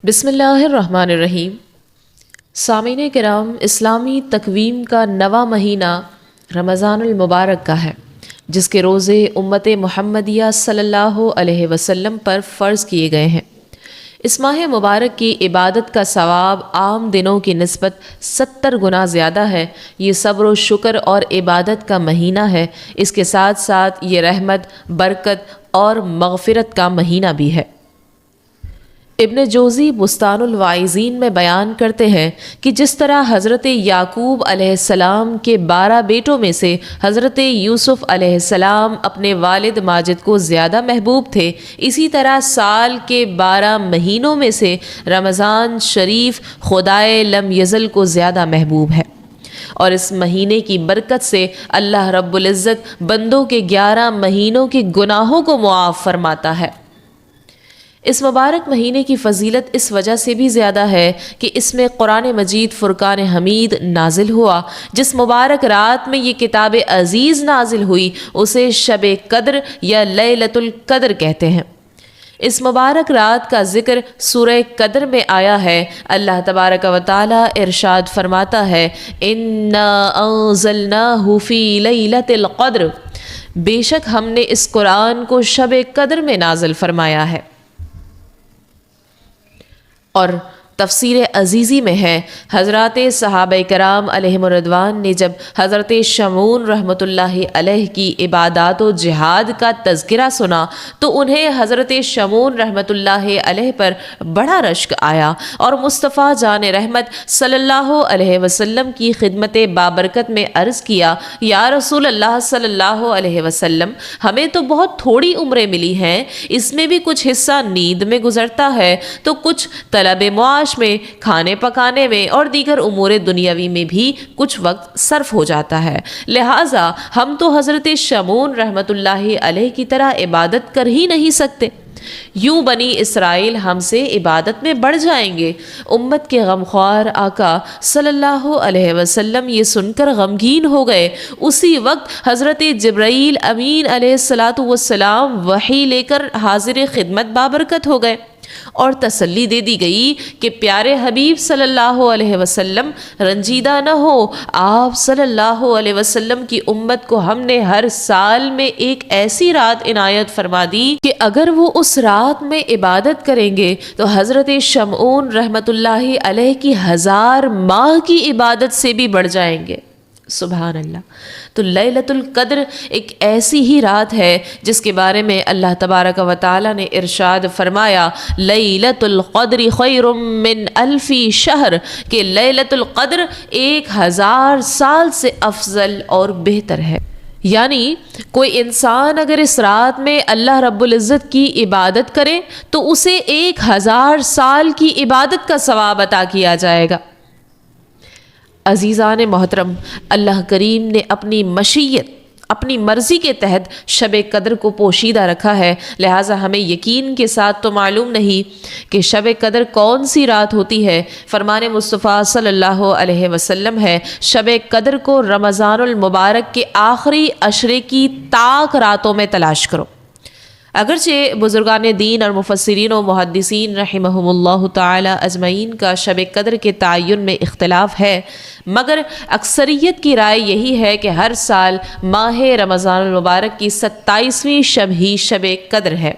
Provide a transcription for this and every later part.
بسم اللہ الرحمن الرحیم۔ سامعین کرام، اسلامی تقویم کا نواں مہینہ رمضان المبارک کا ہے، جس کے روزے امت محمدیہ صلی اللہ علیہ وسلم پر فرض کیے گئے ہیں۔ اس ماہ مبارک کی عبادت کا ثواب عام دنوں کی نسبت 70 گنا زیادہ ہے۔ یہ صبر و شکر اور عبادت کا مہینہ ہے۔ اس کے ساتھ ساتھ یہ رحمت، برکت اور مغفرت کا مہینہ بھی ہے۔ ابن جوزی بستان الواعظین میں بیان کرتے ہیں کہ جس طرح حضرت یعقوب علیہ السلام کے 12 بیٹوں میں سے حضرت یوسف علیہ السلام اپنے والد ماجد کو زیادہ محبوب تھے، اسی طرح سال کے 12 مہینوں میں سے رمضان شریف خدائے لم یزل کو زیادہ محبوب ہے، اور اس مہینے کی برکت سے اللہ رب العزت بندوں کے 11 مہینوں کے گناہوں کو معاف فرماتا ہے۔ اس مبارک مہینے کی فضیلت اس وجہ سے بھی زیادہ ہے کہ اس میں قرآن مجید فرقان حمید نازل ہوا۔ جس مبارک رات میں یہ کتاب عزیز نازل ہوئی اسے شب قدر یا لیلۃ القدر کہتے ہیں۔ اس مبارک رات کا ذکر سورہ قدر میں آیا ہے۔ اللہ تبارک و تعالی ارشاد فرماتا ہے، اِنَّا أَنزَلْنَاهُ فِي لَيْلَةِ الْقَدْرِ، بے شک ہم نے اس قرآن کو شب قدر میں نازل فرمایا ہے۔ اور تفسیر عزیزی میں ہے، حضرات صحابہ کرام علیہم الرضوان نے جب حضرت شمعون رحمۃ اللہ علیہ کی عبادات و جہاد کا تذکرہ سنا تو انہیں حضرت شمعون رحمۃ اللہ علیہ پر بڑا رشک آیا، اور مصطفیٰ جان رحمت صلی اللہ علیہ وسلم کی خدمت بابرکت میں عرض کیا، یا رسول اللہ صلی اللہ علیہ وسلم، ہمیں تو بہت تھوڑی عمریں ملی ہیں، اس میں بھی کچھ حصہ نیند میں گزرتا ہے تو کچھ طلب معاش میں، کھانے پکانے میں اور دیگر امور دنیاوی میں بھی کچھ وقت صرف ہو جاتا ہے، لہٰذا ہم تو حضرت شمعون رحمۃ اللہ علیہ کی طرح عبادت کر ہی نہیں سکتے، یوں بنی اسرائیل ہم سے عبادت میں بڑھ جائیں گے۔ امت کے غمخوار آقا صلی اللہ علیہ وسلم یہ سن کر غمگین ہو گئے۔ اسی وقت حضرت جبرائیل امین علیہ السلام وحی لے کر حاضر خدمت بابرکت ہو گئے، اور تسلی دے دی گئی کہ پیارے حبیب صلی اللہ علیہ وسلم رنجیدہ نہ ہو، آپ صلی اللہ علیہ وسلم کی امت کو ہم نے ہر سال میں ایک ایسی رات عنایت فرما دی کہ اگر وہ اس رات میں عبادت کریں گے تو حضرت شمعون رحمۃ اللہ علیہ کی 1000 ماہ کی عبادت سے بھی بڑھ جائیں گے۔ سبحان اللہ۔ تو لیلۃ القدر ایک ایسی ہی رات ہے جس کے بارے میں اللہ تبارک و تعالی نے ارشاد فرمایا، لیلۃ القدر خیر من 1000 شہر، کہ لیلۃ القدر 1000 سال سے افضل اور بہتر ہے۔ یعنی کوئی انسان اگر اس رات میں اللہ رب العزت کی عبادت کرے تو اسے 1000 سال کی عبادت کا ثواب عطا کیا جائے گا۔ عزیزان محترم، اللہ کریم نے اپنی مشیت، اپنی مرضی کے تحت شب قدر کو پوشیدہ رکھا ہے، لہٰذا ہمیں یقین کے ساتھ تو معلوم نہیں کہ شب قدر کون سی رات ہوتی ہے۔ فرمان مصطفیٰ صلی اللہ علیہ وسلم ہے، شب قدر کو رمضان المبارک کے آخری عشرے کی طاق راتوں میں تلاش کرو۔ اگرچہ بزرگان دین اور مفسرین و محدثین رحمہم اللہ تعالی اجمعین کا شب قدر کے تعین میں اختلاف ہے، مگر اکثریت کی رائے یہی ہے کہ ہر سال ماہ رمضان المبارک کی 27ویں شب ہی شب قدر ہے۔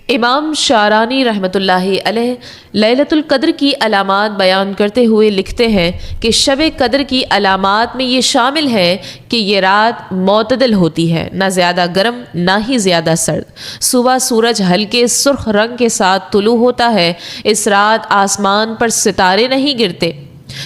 امام شارانی رحمۃ اللہ علیہ لیلۃ القدر کی علامات بیان کرتے ہوئے لکھتے ہیں کہ شب قدر کی علامات میں یہ شامل ہے کہ یہ رات معتدل ہوتی ہے، نہ زیادہ گرم نہ ہی زیادہ سرد۔ صبح سورج ہلکے سرخ رنگ کے ساتھ طلوع ہوتا ہے۔ اس رات آسمان پر ستارے نہیں گرتے۔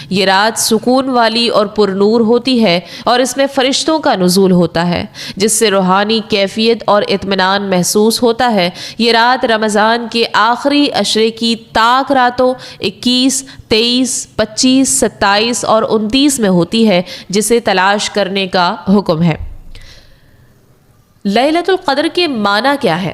یہ رات سکون والی اور پر نور ہوتی ہے، اور اس میں فرشتوں کا نزول ہوتا ہے جس سے روحانی کیفیت اور اطمینان محسوس ہوتا ہے۔ یہ رات رمضان کے آخری عشرے کی طاق راتوں 21، 23، 25، 27 اور 29 میں ہوتی ہے، جسے تلاش کرنے کا حکم ہے۔ لیلۃ القدر کے معنی کیا ہے؟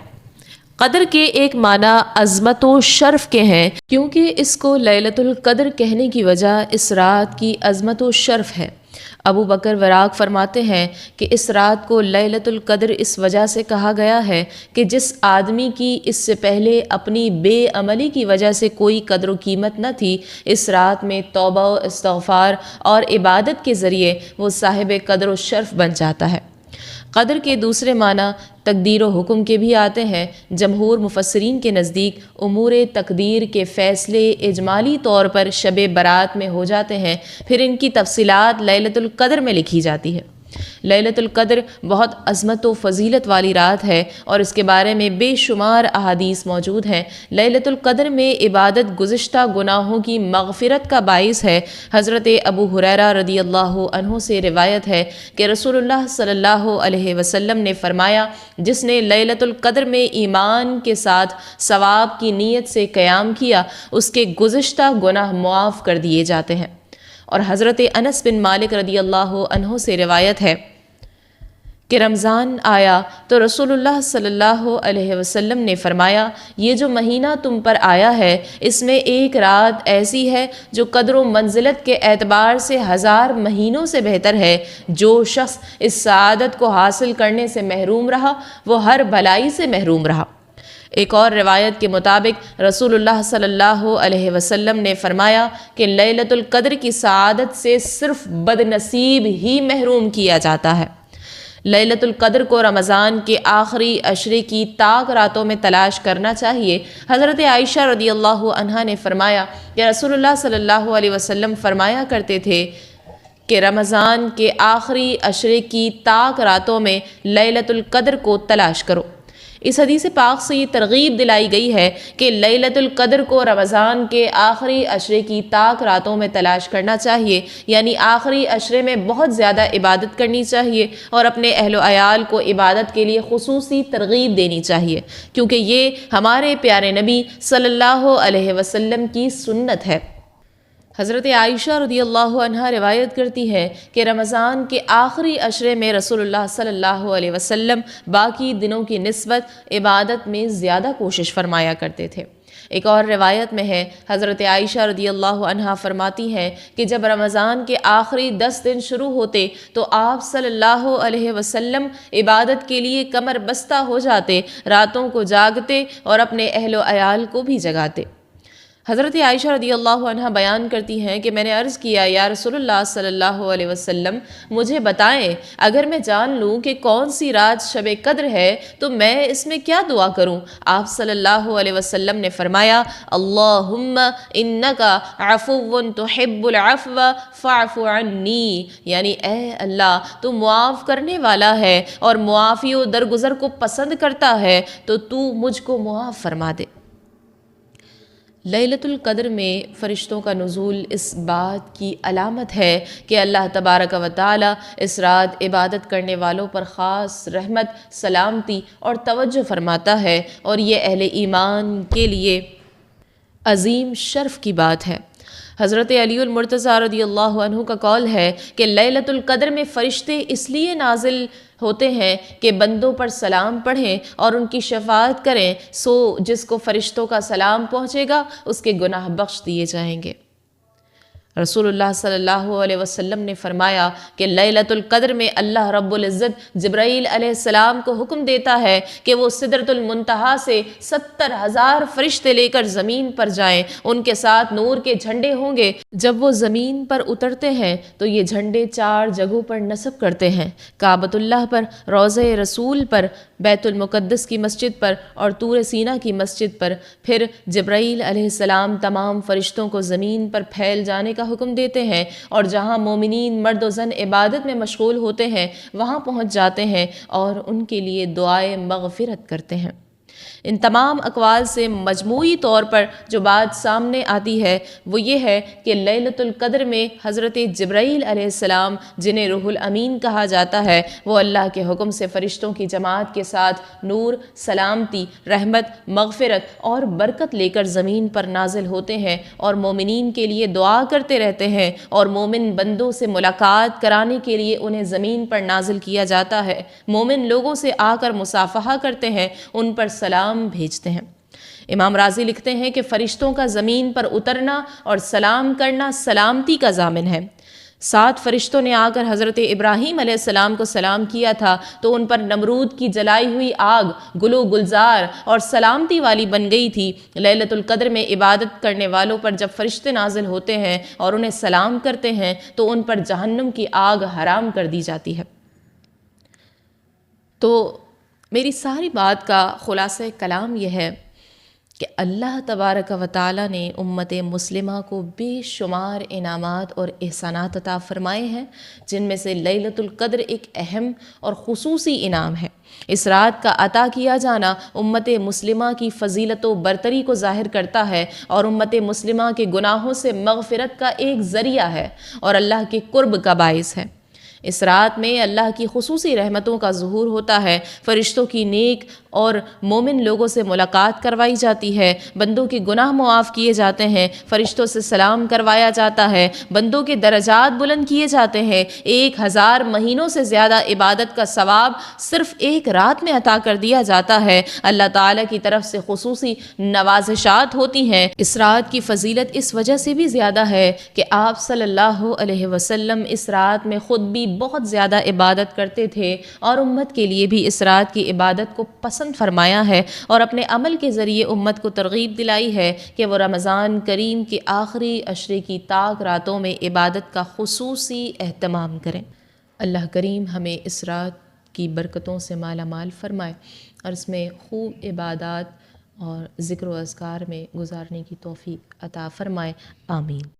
قدر کے ایک معنی عظمت و شرف کے ہیں، کیونکہ اس کو لیلۃ القدر کہنے کی وجہ اس رات کی عظمت و شرف ہے۔ ابو بکر وراق فرماتے ہیں کہ اس رات کو لیلۃ القدر اس وجہ سے کہا گیا ہے کہ جس آدمی کی اس سے پہلے اپنی بے عملی کی وجہ سے کوئی قدر و قیمت نہ تھی، اس رات میں توبہ و استغفار اور عبادت کے ذریعے وہ صاحب قدر و شرف بن جاتا ہے۔ قدر کے دوسرے معنی تقدیر و حکم کے بھی آتے ہیں۔ جمہور مفسرین کے نزدیک امور تقدیر کے فیصلے اجمالی طور پر شب برات میں ہو جاتے ہیں، پھر ان کی تفصیلات لیلۃ القدر میں لکھی جاتی ہے۔ لیلۃ القدر بہت عظمت و فضیلت والی رات ہے اور اس کے بارے میں بے شمار احادیث موجود ہیں۔ لیلۃ القدر میں عبادت گزشتہ گناہوں کی مغفرت کا باعث ہے۔ حضرت ابو ہریرہ رضی اللہ عنہ سے روایت ہے کہ رسول اللہ صلی اللہ علیہ وسلم نے فرمایا، جس نے لیلۃ القدر میں ایمان کے ساتھ ثواب کی نیت سے قیام کیا، اس کے گزشتہ گناہ معاف کر دیے جاتے ہیں۔ اور حضرت انس بن مالک رضی اللہ عنہ سے روایت ہے کہ رمضان آیا تو رسول اللہ صلی اللہ علیہ وسلم نے فرمایا، یہ جو مہینہ تم پر آیا ہے اس میں ایک رات ایسی ہے جو قدر و منزلت کے اعتبار سے 1000 مہینوں سے بہتر ہے۔ جو شخص اس سعادت کو حاصل کرنے سے محروم رہا وہ ہر بھلائی سے محروم رہا۔ ایک اور روایت کے مطابق رسول اللہ صلی اللہ علیہ وسلم نے فرمایا کہ لیلۃ القدر کی سعادت سے صرف بد نصیب ہی محروم کیا جاتا ہے۔ لیلۃ القدر کو رمضان کے آخری عشرے کی طاق راتوں میں تلاش کرنا چاہیے۔ حضرت عائشہ رضی اللہ عنہا نے فرمایا کہ رسول اللہ صلی اللہ علیہ وسلم فرمایا کرتے تھے کہ رمضان کے آخری عشرے کی طاق راتوں میں لیلۃ القدر کو تلاش کرو۔ اس حدیث پاک سے یہ ترغیب دلائی گئی ہے کہ لیلۃ القدر کو رمضان کے آخری عشرے کی طاق راتوں میں تلاش کرنا چاہیے، یعنی آخری عشرے میں بہت زیادہ عبادت کرنی چاہیے اور اپنے اہل و عیال کو عبادت کے لیے خصوصی ترغیب دینی چاہیے، کیونکہ یہ ہمارے پیارے نبی صلی اللہ علیہ وسلم کی سنت ہے۔ حضرت عائشہ رضی اللہ عنہا روایت کرتی ہے کہ رمضان کے آخری عشرے میں رسول اللہ صلی اللہ علیہ وسلم باقی دنوں کی نسبت عبادت میں زیادہ کوشش فرمایا کرتے تھے۔ ایک اور روایت میں ہے، حضرت عائشہ رضی اللہ عنہا فرماتی ہیں کہ جب رمضان کے آخری 10 دن شروع ہوتے تو آپ صلی اللہ علیہ وسلم عبادت کے لیے کمر بستہ ہو جاتے، راتوں کو جاگتے اور اپنے اہل و عیال کو بھی جگاتے۔ حضرت عائشہ رضی اللہ عنہ بیان کرتی ہیں کہ میں نے عرض کیا، یا رسول اللہ صلی اللہ علیہ وسلم مجھے بتائیں، اگر میں جان لوں کہ کون سی رات شب قدر ہے تو میں اس میں کیا دعا کروں؟ آپ صلی اللہ علیہ وسلم نے فرمایا، اللہم انکا عفو تحب العفو فاعف عنی، یعنی اے اللہ تو معاف کرنے والا ہے اور معافی و درگزر کو پسند کرتا ہے تو تو مجھ کو معاف فرما دے۔ لیلۃ القدر میں فرشتوں کا نزول اس بات کی علامت ہے کہ اللہ تبارک و تعالی اس رات عبادت کرنے والوں پر خاص رحمت، سلامتی اور توجہ فرماتا ہے، اور یہ اہل ایمان کے لیے عظیم شرف کی بات ہے۔ حضرت علی المرتضیٰ رضی اللہ عنہ کا قول ہے کہ لیلۃ القدر میں فرشتے اس لیے نازل ہوتے ہیں کہ بندوں پر سلام پڑھیں اور ان کی شفاعت کریں، سو جس کو فرشتوں کا سلام پہنچے گا اس کے گناہ بخش دیے جائیں گے۔ رسول اللہ صلی اللہ علیہ وسلم نے فرمایا کہ لیلۃ القدر میں اللہ رب العزت جبرائیل علیہ السلام کو حکم دیتا ہے کہ وہ سدرۃ المنتہا سے 70,000 فرشتے لے کر زمین پر جائیں، ان کے ساتھ نور کے جھنڈے ہوں گے۔ جب وہ زمین پر اترتے ہیں تو یہ جھنڈے 4 جگہوں پر نصب کرتے ہیں، کعبۃ اللہ پر، روضہ رسول پر، بیت المقدس کی مسجد پر اور طور سینا کی مسجد پر۔ پھر جبرائیل علیہ السلام تمام فرشتوں کو زمین پر پھیل جانے کا حکم دیتے ہیں، اور جہاں مومنین مرد و زن عبادت میں مشغول ہوتے ہیں وہاں پہنچ جاتے ہیں اور ان کے لیے دعائے مغفرت کرتے ہیں۔ ان تمام اقوال سے مجموعی طور پر جو بات سامنے آتی ہے وہ یہ ہے کہ لیلۃ القدر میں حضرت جبرائیل علیہ السلام، جنہیں روح الامین کہا جاتا ہے، وہ اللہ کے حکم سے فرشتوں کی جماعت کے ساتھ نور، سلامتی، رحمت، مغفرت اور برکت لے کر زمین پر نازل ہوتے ہیں اور مومنین کے لیے دعا کرتے رہتے ہیں، اور مومن بندوں سے ملاقات کرانے کے لیے انہیں زمین پر نازل کیا جاتا ہے۔ مومن لوگوں سے آ کر مصافحہ کرتے ہیں، ان پر سلام بھیجتے ہیں۔ امام رازی لکھتے ہیں کہ فرشتوں کا زمین پر اترنا اور سلام کرنا سلامتی کا ضامن ہے۔ 7 فرشتوں نے آ کر حضرت ابراہیم علیہ السلام کو سلام کیا تھا تو ان پر نمرود کی جلائی ہوئی آگ گلو گلزار اور سلامتی والی بن گئی تھی۔ لیلۃ القدر میں عبادت کرنے والوں پر جب فرشتے نازل ہوتے ہیں اور انہیں سلام کرتے ہیں تو ان پر جہنم کی آگ حرام کر دی جاتی ہے۔ تو میری ساری بات کا خلاصہ کلام یہ ہے کہ اللہ تبارک و تعالیٰ نے امت مسلمہ کو بے شمار انعامات اور احسانات عطا فرمائے ہیں، جن میں سے لیلۃ القدر ایک اہم اور خصوصی انعام ہے۔ اس رات کا عطا کیا جانا امت مسلمہ کی فضیلت و برتری کو ظاہر کرتا ہے اور امت مسلمہ کے گناہوں سے مغفرت کا ایک ذریعہ ہے اور اللہ کے قرب کا باعث ہے۔ اس رات میں اللہ کی خصوصی رحمتوں کا ظہور ہوتا ہے، فرشتوں کی نیک اور مومن لوگوں سے ملاقات کروائی جاتی ہے، بندوں کے گناہ معاف کیے جاتے ہیں، فرشتوں سے سلام کروایا جاتا ہے، بندوں کے درجات بلند کیے جاتے ہیں، 1000 مہینوں سے زیادہ عبادت کا ثواب صرف ایک رات میں عطا کر دیا جاتا ہے، اللہ تعالیٰ کی طرف سے خصوصی نوازشات ہوتی ہیں۔ اس رات کی فضیلت اس وجہ سے بھی زیادہ ہے کہ آپ صلی اللہ علیہ وسلم اس رات میں خود بھی بہت زیادہ عبادت کرتے تھے اور امت کے لیے بھی اس رات کی عبادت کو پسند فرمایا ہے اور اپنے عمل کے ذریعے امت کو ترغیب دلائی ہے کہ وہ رمضان کریم کے آخری عشرے کی تاک راتوں میں عبادت کا خصوصی اہتمام کریں۔ اللہ کریم ہمیں اس رات کی برکتوں سے مالا مال فرمائے اور اس میں خوب عبادات اور ذکر و اذکار میں گزارنے کی توفیق عطا فرمائے، آمین۔